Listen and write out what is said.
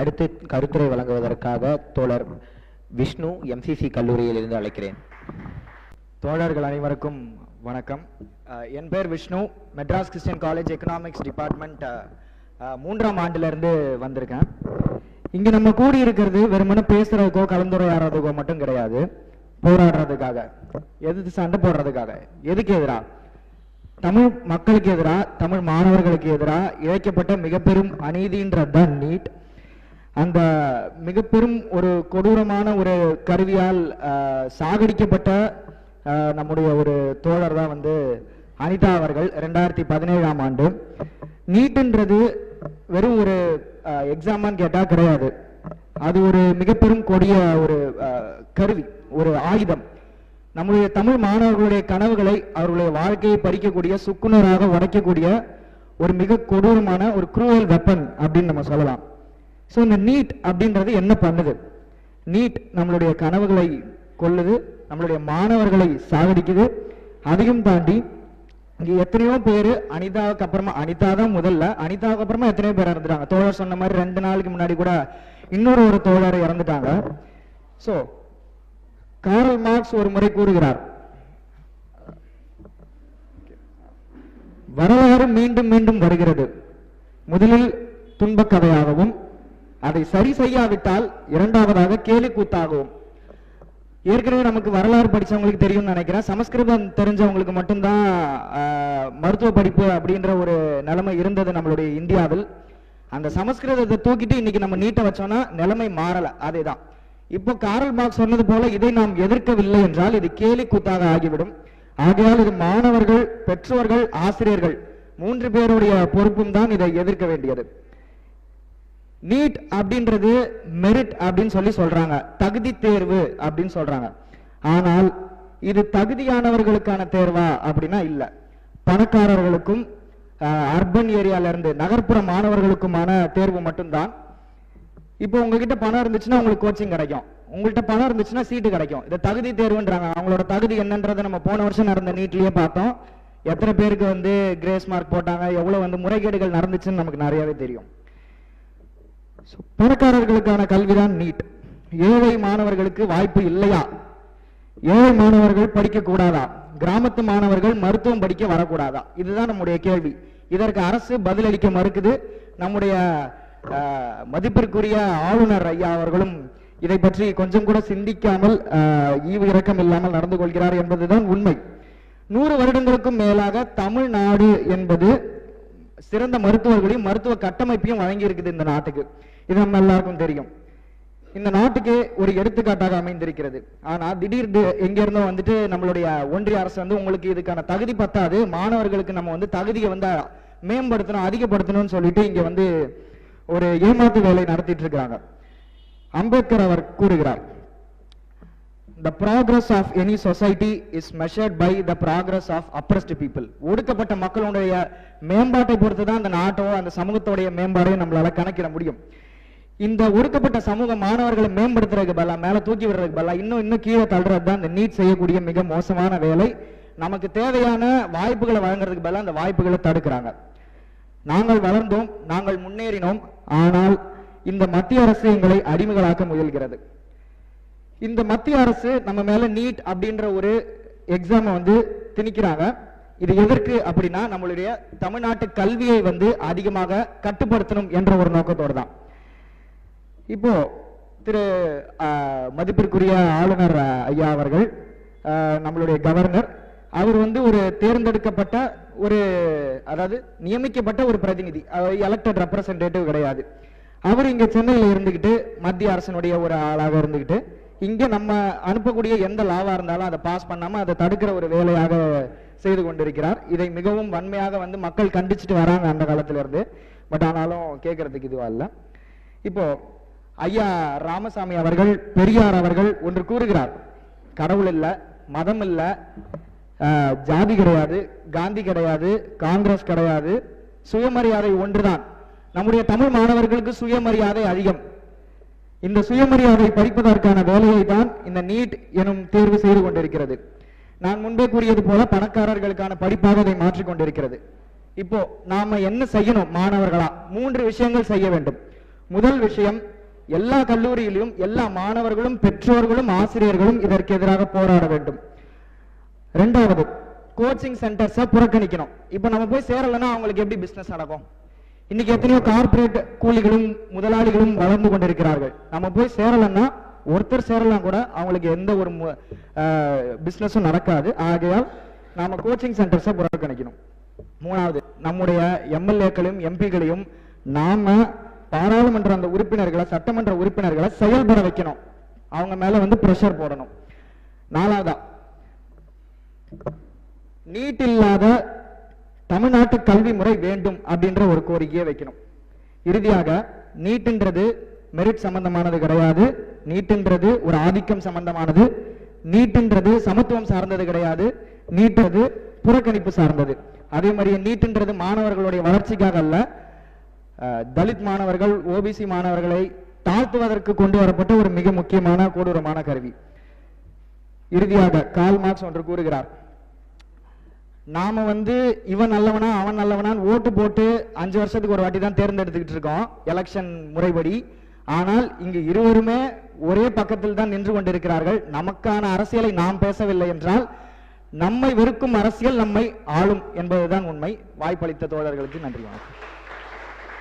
அடுத்து கருத்துரை வழங்குவதற்காக தோழர் விஷ்ணு எம்சிசி கல்லூரியில் இருந்து அழைக்கிறேன். தோழர்கள் அனைவருக்கும் வணக்கம். என் பேர் Vishnu. Madras Christian college economics department 3ஆம் ஆண்டிலிருந்து வந்திருக்கேன். இங்கே நம்ம கூடி இருக்கிறது வெறுமனே பேசுறதுக்கோ கலந்துரையாடுறதுக்கோ மட்டும் கிடையாது, போராடுறதுக்காக, எதிர்த்து சண்டை போடுறதுக்காக. எதுக்கு எதிராக? தமிழ் மக்களுக்கு எதிராக, தமிழ் மாணவர்களுக்கு எதிராக இழைக்கப்பட்ட மிக பெரும் அநீதின்றதுதான் நீட். அந்த மிக பெரும் ஒரு கொடூரமான ஒரு கருவியால் சாகடிக்கப்பட்ட நம்முடைய ஒரு தோழர் தான் அனிதா அவர்கள் 2017ஆம் ஆண்டு. நீட்ன்றது வெறும் ஒரு எக்ஸாமான்னு கேட்டா கிடையாது. அது ஒரு மிக பெரும் கொடிய ஒரு கருவி, ஒரு ஆயுதம். நம்முடைய தமிழ் மாணவர்களுடைய கனவுகளை, அவர்களுடைய வாழ்க்கையை பறிக்கக்கூடிய, சுக்குநூறாக உடைக்கக்கூடிய ஒரு மிக கொடூரமான ஒரு குரூவல் வெப்பன் அப்படின்னு நம்ம சொல்லலாம். ஸோ இந்த நீட் அப்படின்றது என்ன பண்ணுது? நீட் நம்மளுடைய கனவுகளை கொல்லுது, நம்மளுடைய மாணவர்களை சாகடிக்குது. அதையும் தாண்டி இங்க எத்தனையோ பேர் அனிதாவுக்கு அப்புறமா, அனிதா தான் முதல்ல, அனிதாவுக்கு அப்புறமா எத்தனையோ பேர் இறந்துட்டாங்க. தோழர் சொன்ன மாதிரி 2 நாளுக்கு முன்னாடி கூட இன்னொரு தோழர் இறந்துட்டாங்க. ஸோ காரல் மார்க்ஸ் ஒரு முறை கூறுகிறார், வரலாறு மீண்டும் மீண்டும் வருகிறது, முதலில் துன்பக் கதையாகவும், அதை சரி செய்யாவிட்டால் இரண்டாவதாக கேலி கூத்தாகவும். ஏற்கனவே நமக்கு வரலாறு படிச்சவங்களுக்கு தெரியும்னு நினைக்கிறேன். சமஸ்கிருதம் தெரிஞ்சவங்களுக்கு மட்டும்தான் மருத்துவ படிப்பு அப்படின்ற ஒரு நிலைமை இருந்தது நம்மளுடைய இந்தியாவில். அந்த சமஸ்கிருதத்தை தூக்கிட்டு இன்னைக்கு நம்ம நீட்டை வச்சோம்னா நிலைமை மாறல. அதேதான் இப்போ காரல் மார்க்ஸ் சொன்னது போல, இதை நாம் எதிர்க்கவில்லை என்றால் இது கேலி கூத்தாக ஆகிவிடும். ஆகையால் இது மாணவர்கள், பெற்றோர்கள், ஆசிரியர்கள் 3 பேருடைய பொறுப்பும் தான் இதை எதிர்க்க வேண்டியது. நீட் அப்படின்றது மெரிட் அப்படின்னு சொல்றாங்க, தகுதி தேர்வு அப்படின்னு சொல்றாங்க. ஆனால் இது தகுதியானவர்களுக்கான தேர்வா அப்படின்னா இல்ல. பணக்காரர்களுக்கும் அர்பன் ஏரியால இருந்து நகர்ப்புற மாணவர்களுக்குமான தேர்வு மட்டும்தான். இப்போ உங்ககிட்ட பணம் இருந்துச்சுன்னா உங்களுக்கு கோச்சிங் கிடைக்கும், உங்கள்கிட்ட பணம் இருந்துச்சுன்னா சீட்டு கிடைக்கும். இது தகுதி தேர்வுன்றாங்க. அவங்களோட தகுதி என்னன்றதை நம்ம போன வருஷம் நடந்த நீட்லயே பார்த்தோம். எத்தனை பேருக்கு கிரேஸ் மார்க் போட்டாங்க, எவ்வளவு முறைகேடுகள் நடந்துச்சுன்னு நமக்கு நிறையவே தெரியும். பணக்காரர்களுக்கான கல்விதான் நீட். ஏழை மாணவர்களுக்கு வாய்ப்பு இல்லையா? ஏழை மாணவர்கள் படிக்க கூடாதா? கிராமத்து மாணவர்கள் மருத்துவம் படிக்க வரக்கூடாதா? இதுதான் நம்முடைய கேள்வி. இதற்கு அரசு பதிலளிக்க மறுக்குது. நம்முடைய மதிப்பிற்குரிய ஆளுநர் ஐயா அவர்களும் இதை பற்றி கொஞ்சம் கூட சிந்திக்காமல், ஈவு இரக்கம் இல்லாமல் நடந்து கொள்கிறார் என்பதுதான் உண்மை. 100 வருடங்களுக்கும் மேலாக தமிழ்நாடு என்பது சிறந்த மருத்துவர்களையும் மருத்துவ கட்டமைப்பையும் வழங்கி இருக்குது இந்த நாட்டுக்கு. இது நம்ம எல்லாருக்கும் தெரியும். இந்த நாட்டுக்கு ஒரு எடுத்துக்காட்டாக அமைந்திருக்கிறது. ஆனா திடீர்னு எங்க இருந்தோ நம்மளுடைய ஒன்றிய அரசு உங்களுக்கு இதுக்கான தகுதி பத்தாது, மாணவர்களுக்கு நம்ம தகுதியை மேம்படுத்தணும், அதிகப்படுத்தணும்னு சொல்லிட்டு இங்க ஒரு ஏமாத்து வேலை நடத்திட்டு இருக்காங்க. அம்பேத்கர் அவர் கூறுகிறார், The progress of any society is measured by the progress of oppressed people. ஒடுக்கப்பட்ட மக்களுடைய மேம்பாட்டை பொறுத்து தான் அந்த நாட்டோ அந்த சமூகத்தோடைய மேம்பாடையும் நம்மளால கணக்கிட முடியும். இந்த ஒடுக்கப்பட்ட சமூக மாணவர்களை மேம்படுத்துறதுக்கு பதிலா, மேல தூக்கி விடுறதுக்கு பதிலா இன்னும் கீழே தள்ளுறது தான் இந்த நீட் செய்யக்கூடிய மிக மோசமான வேலை. நமக்கு தேவையான வாய்ப்புகளை வழங்குறதுக்கு பதிலா அந்த வாய்ப்புகளை தடுக்கிறாங்க. நாங்கள் வளர்ந்தோம், நாங்கள் முன்னேறினோம், ஆனால் இந்த மத்திய அரசு எங்களை அடிமைகளாக்க முயல்கிறது. இந்த மத்திய அரசு நம்ம மேல நீட் அப்படின்ற ஒரு எக்ஸாம் திணிக்கிறாங்க. இது எதற்கு அப்படின்னா, நம்மளுடைய தமிழ்நாட்டு கல்வியை அதிகமாக கட்டுப்படுத்தணும் என்ற ஒரு நோக்கத்தோடு தான். இப்போ திரு மதிப்பிற்குரிய ஆளுநர் ஐயா அவர்கள், நம்மளுடைய கவர்னர், அவர் ஒரு தேர்ந்தெடுக்கப்பட்ட ஒரு, அதாவது நியமிக்கப்பட்ட ஒரு பிரதிநிதி, எலெக்டட் ரெப்ரசன்டேட்டிவ் கிடையாது. அவர் இங்க சென்னையில் இருந்துகிட்டு மத்திய அரசினுடைய ஒரு ஆளாக இருந்துகிட்டு இங்க நம்ம அனுப்பக்கூடிய எந்த லாவா இருந்தாலும் அதை பாஸ் பண்ணாம அதை தடுக்கிற ஒரு வேலையாக செய்து கொண்டிருக்கிறார். இதை மிகவும் வன்மையாக மக்கள் கண்டிச்சுட்டு வராங்க அந்த காலத்துல இருந்து. பட் ஆனாலும் கேட்கறதுக்கு இதுவா இல்ல. இப்போ ஐயா ராமசாமி அவர்கள், பெரியார் அவர்கள் ஒன்று கூறுகிறார், கடவுள் இல்ல, மதம் இல்ல, ஜாதி கிடையாது, காந்தி கிடையாது, காங்கிரஸ் கிடையாது, சுயமரியாதை ஒன்றுதான். நம்முடைய தமிழ் மாணவர்களுக்கு சுயமரியாதை அதிகம். இந்த சுயமரியாதை படிப்பதற்கான வேலையை தான் இந்த நீட் எனும் தேர்வு செய்து கொண்டிருக்கிறது. நான் முன்பே கூறியது போல பணக்காரர்களுக்கான படிப்பாக அதை மாற்றிக் கொண்டிருக்கிறது. இப்போ நாம என்ன செய்யணும்? மாணவர்களா 3 விஷயங்கள் செய்ய வேண்டும். முதல் விஷயம், எல்லா கல்லூரியிலும் எல்லா மாணவர்களும் பெற்றோர்களும் ஆசிரியர்களும் இதற்கு எதிராக போராட வேண்டும். இரண்டாவது, கோச்சிங் சென்டர்ஸை புறக்கணிக்கணும். இப்ப நம்ம போய் சேரலைன்னா அவங்களுக்கு எப்படி பிசினஸ் நடக்கும்? இன்னைக்கு எத்தனையோ கார்பரேட் கூலிகளும் முதலாளிகளும் வளர்ந்து கொண்டிருக்கிறார்கள். நம்ம போய் சேரலைன்னா ஒருத்தர் சேரலாம் கூட அவங்களுக்கு எந்த ஒரு பிசினஸும் நடக்காது. ஆகையால் நாம கோச்சிங் சென்டர்ஸை புறக்கணிக்கணும். மூணாவது, நம்முடைய எம்எல்ஏக்களையும் எம்பிகளையும் நாம பாராளுமன்ற அந்த உறுப்பினர்களை சட்டமன்ற உறுப்பினர்களை செயல்பட வைக்கணும். அவங்க மேல பிரஷர் போடணும். நாலாவதா, நீட் இல்லாத தமிழ்நாட்டு கல்வி முறை வேண்டும் அப்படின்ற ஒரு கோரிக்கையை வைக்கணும். இறுதியாக, நீட்ன்றது மெரிட் சம்பந்தமானது கிடையாது. நீட்ன்றது ஒரு ஆதிக்கம் சம்பந்தமானது. நீட்ன்றது சமத்துவம் சார்ந்தது கிடையாது. நீட்ன்றது புறக்கணிப்பு சார்ந்தது. அதே மாதிரி நீட்ன்றது மாணவர்களுடைய வளர்ச்சிக்காக அல்ல, தலித் மாணவர்கள் ஓபிசி மாணவர்களை தாழ்த்துவதற்கு கொண்டு வரப்பட்ட ஒரு மிக முக்கியமான கொடூரமான கருவி. இறுதியாக கார்ல் மார்க்ஸ் ஒன்று கூறுகிறார், நாம இவன் நல்லவனா அவன் நல்லவனான்னு ஓட்டு போட்டு 5 வருஷத்துக்கு ஒரு வாட்டி தான் தேர்ந்தெடுத்துக்கிட்டு இருக்கோம் எலெக்ஷன் முறைப்படி. ஆனால் இங்கு இருவருமே ஒரே பக்கத்தில் தான் நின்று கொண்டிருக்கிறார்கள். நமக்கான அரசியலை நாம் பேசவில்லை என்றால் நம்மை வெறுக்கும் அரசியல் நம்மை ஆளும் என்பதுதான் உண்மை. வாய்ப்பளித்த தோழர்களுக்கு நன்றி. வணக்கம்.